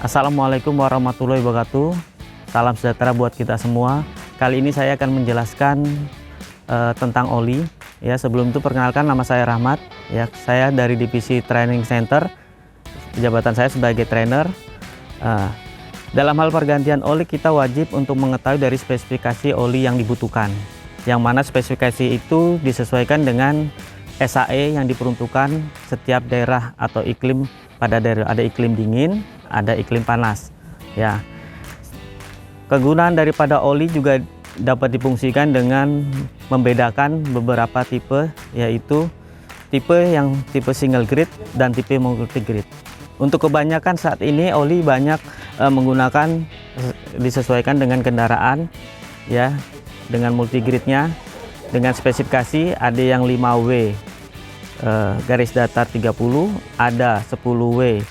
Assalamualaikum warahmatullahi wabarakatuh. Salam sejahtera buat kita semua. Kali ini saya akan menjelaskan tentang oli. Ya, sebelum itu perkenalkan, nama saya Rahmat. Ya, saya dari divisi Training Center. Jabatan saya sebagai trainer. Dalam hal pergantian oli, kita wajib untuk mengetahui dari spesifikasi oli yang dibutuhkan. Yang mana spesifikasi itu disesuaikan dengan SAE yang diperuntukkan setiap daerah atau iklim. Pada daerah ada iklim dingin, ada iklim panas. Ya, kegunaan daripada oli juga dapat difungsikan dengan membedakan beberapa tipe, yaitu tipe single grade dan tipe multi grade. Untuk kebanyakan saat ini oli banyak menggunakan disesuaikan dengan kendaraan, ya, dengan multi grade-nya, dengan spesifikasi ada yang 5W garis datar 30, ada 10W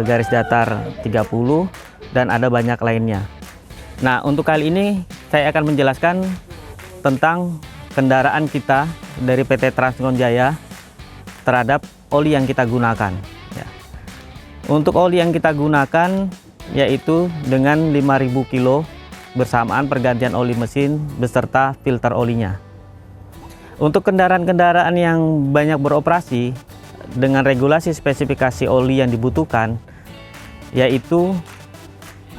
garis datar 30, dan ada banyak lainnya. Nah, untuk kali ini saya akan menjelaskan tentang kendaraan kita dari PT Transkonjaya terhadap oli yang kita gunakan. Ya. Untuk oli yang kita gunakan yaitu dengan 5000 kilo bersamaan pergantian oli mesin beserta filter olinya. Untuk kendaraan-kendaraan yang banyak beroperasi dengan regulasi spesifikasi oli yang dibutuhkan, yaitu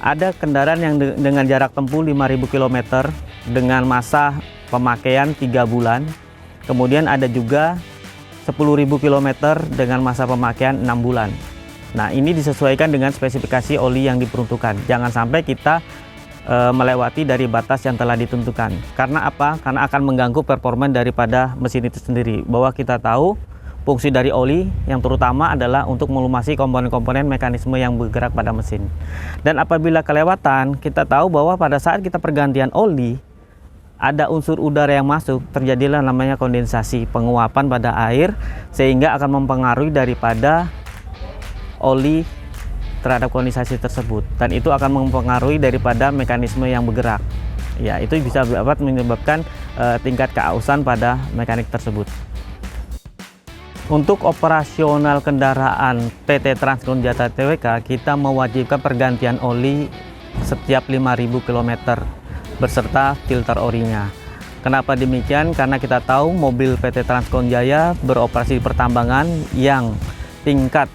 ada kendaraan yang dengan jarak tempuh 5000 km dengan masa pemakaian 3 bulan. Kemudian ada juga 10.000 km dengan masa pemakaian 6 bulan. Nah, ini disesuaikan dengan spesifikasi oli yang diperuntukkan. Jangan sampai kita melewati dari batas yang telah ditentukan. Karena apa? Karena akan mengganggu performa daripada mesin itu sendiri. Bahwa kita tahu fungsi dari oli yang terutama adalah untuk melumasi komponen-komponen mekanisme yang bergerak pada mesin. Dan apabila kelewatan, kita tahu bahwa pada saat kita pergantian oli, ada unsur udara yang masuk, terjadilah namanya kondensasi, penguapan pada air, sehingga akan mempengaruhi daripada oli terhadap kondensasi tersebut, dan itu akan mempengaruhi daripada mekanisme yang bergerak. Ya, itu bisa dapat menyebabkan tingkat keausan pada mekanik tersebut. Untuk operasional kendaraan PT Transkonjaya Tbk, kita mewajibkan pergantian oli setiap 5000 km beserta filter olinya. Kenapa demikian? Karena kita tahu mobil PT Transkonjaya beroperasi di pertambangan yang tingkat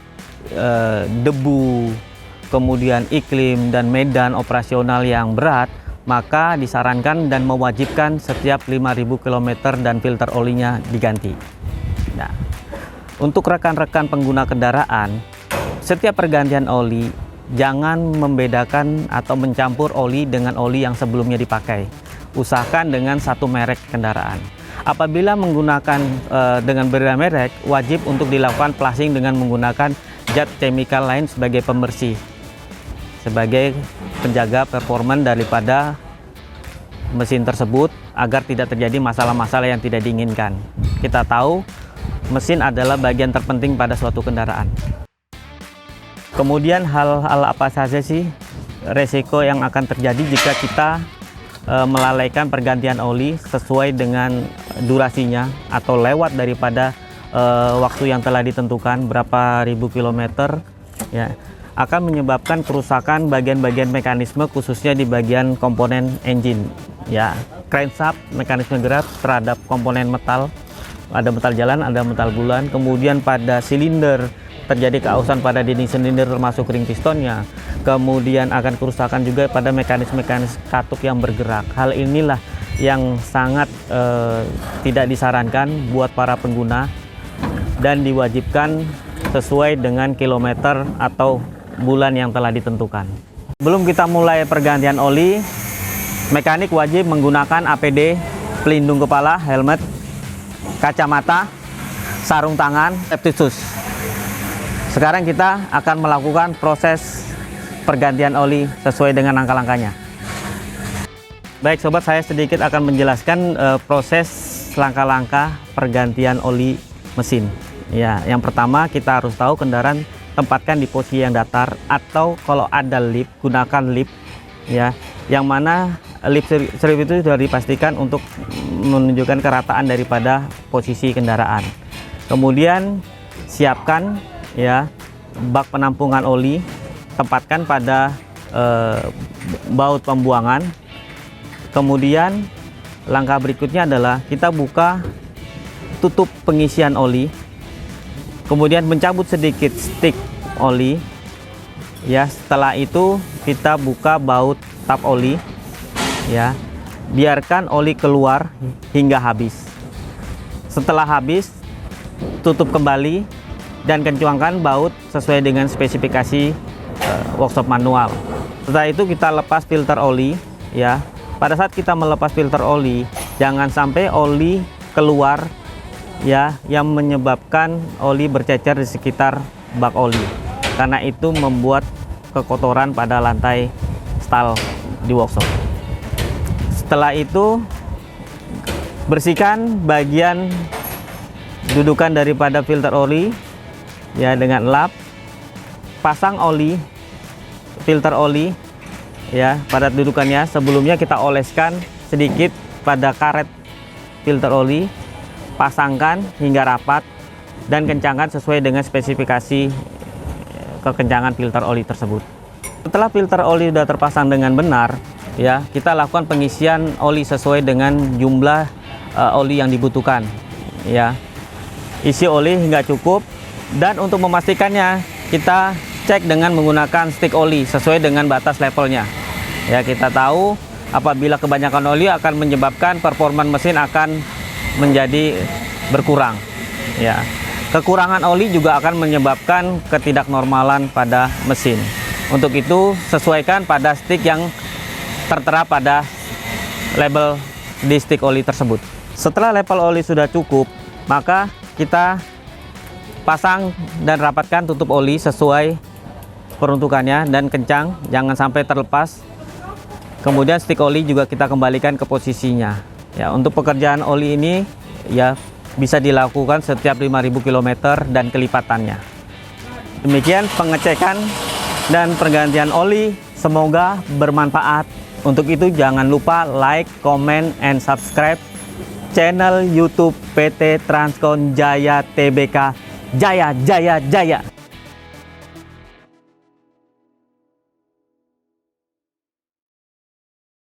debu, kemudian iklim dan medan operasional yang berat, maka disarankan dan mewajibkan setiap 5000 km dan filter olinya diganti. Nah, untuk rekan-rekan pengguna kendaraan, setiap pergantian oli jangan membedakan atau mencampur oli dengan oli yang sebelumnya dipakai. Usahakan dengan satu merek kendaraan. Apabila menggunakan dengan berbeda merek, wajib untuk dilakukan flushing dengan menggunakan zat chemical lain sebagai pembersih, sebagai penjaga performa daripada mesin tersebut agar tidak terjadi masalah-masalah yang tidak diinginkan. Kita tahu mesin adalah bagian terpenting pada suatu kendaraan. Kemudian hal-hal apa saja sih resiko yang akan terjadi jika kita melalaikan pergantian oli sesuai dengan durasinya atau lewat daripada waktu yang telah ditentukan berapa ribu kilometer, ya, akan menyebabkan kerusakan bagian-bagian mekanisme, khususnya di bagian komponen engine, ya, crankshaft, mekanisme gerak terhadap komponen metal, ada metal jalan, ada metal bulan. Kemudian pada silinder terjadi keausan pada dinding silinder termasuk ring pistonnya. Kemudian akan kerusakan juga pada mekanisme katup yang bergerak. Hal inilah yang sangat tidak disarankan buat para pengguna dan diwajibkan sesuai dengan kilometer atau bulan yang telah ditentukan. Sebelum kita mulai pergantian oli, mekanik wajib menggunakan APD, pelindung kepala, helmet, kacamata, sarung tangan, safety shoes. Sekarang kita akan melakukan proses pergantian oli sesuai dengan langkah-langkahnya. Baik sobat, saya sedikit akan menjelaskan proses langkah-langkah pergantian oli mesin. Ya, yang pertama kita harus tahu kendaraan tempatkan di posisi yang datar, atau kalau ada lift, gunakan lift, ya, yang mana lift strip itu sudah dipastikan untuk menunjukkan kerataan daripada posisi kendaraan. Kemudian siapkan, ya, bak penampungan oli tempatkan pada baut pembuangan. Kemudian langkah berikutnya adalah kita buka tutup pengisian oli, kemudian mencabut sedikit stik oli. Ya, setelah itu kita buka baut tap oli. Ya, biarkan oli keluar hingga habis. Setelah habis, tutup kembali dan kencangkan baut sesuai dengan spesifikasi workshop manual. Setelah itu kita lepas filter oli. Ya, pada saat kita melepas filter oli, jangan sampai oli keluar, ya, yang menyebabkan oli bercecer di sekitar bak oli, karena itu membuat kekotoran pada lantai stall di workshop. Setelah itu bersihkan bagian dudukan daripada filter oli, ya, dengan lap. Pasang oli, filter oli, ya, pada dudukannya. Sebelumnya kita oleskan sedikit pada karet filter oli, pasangkan hingga rapat dan kencangkan sesuai dengan spesifikasi kekencangan filter oli tersebut. Setelah filter oli sudah terpasang dengan benar, ya, kita lakukan pengisian oli sesuai dengan jumlah oli yang dibutuhkan. Ya, isi oli hingga cukup, dan untuk memastikannya kita cek dengan menggunakan stik oli sesuai dengan batas levelnya. Ya, kita tahu apabila kebanyakan oli akan menyebabkan performa mesin akan menjadi berkurang. Ya, kekurangan oli juga akan menyebabkan ketidaknormalan pada mesin. Untuk itu sesuaikan pada stik yang tertera pada label di stik oli tersebut. Setelah level oli sudah cukup, maka kita pasang dan rapatkan tutup oli sesuai peruntukannya dan kencang, jangan sampai terlepas. Kemudian stik oli juga kita kembalikan ke posisinya. Ya, untuk pekerjaan oli ini, ya, bisa dilakukan setiap 5.000 km dan kelipatannya. Demikian pengecekan dan pergantian oli, semoga bermanfaat. Untuk itu jangan lupa like, comment, and subscribe channel YouTube PT Transkon Jaya Tbk. Jaya, jaya, jaya.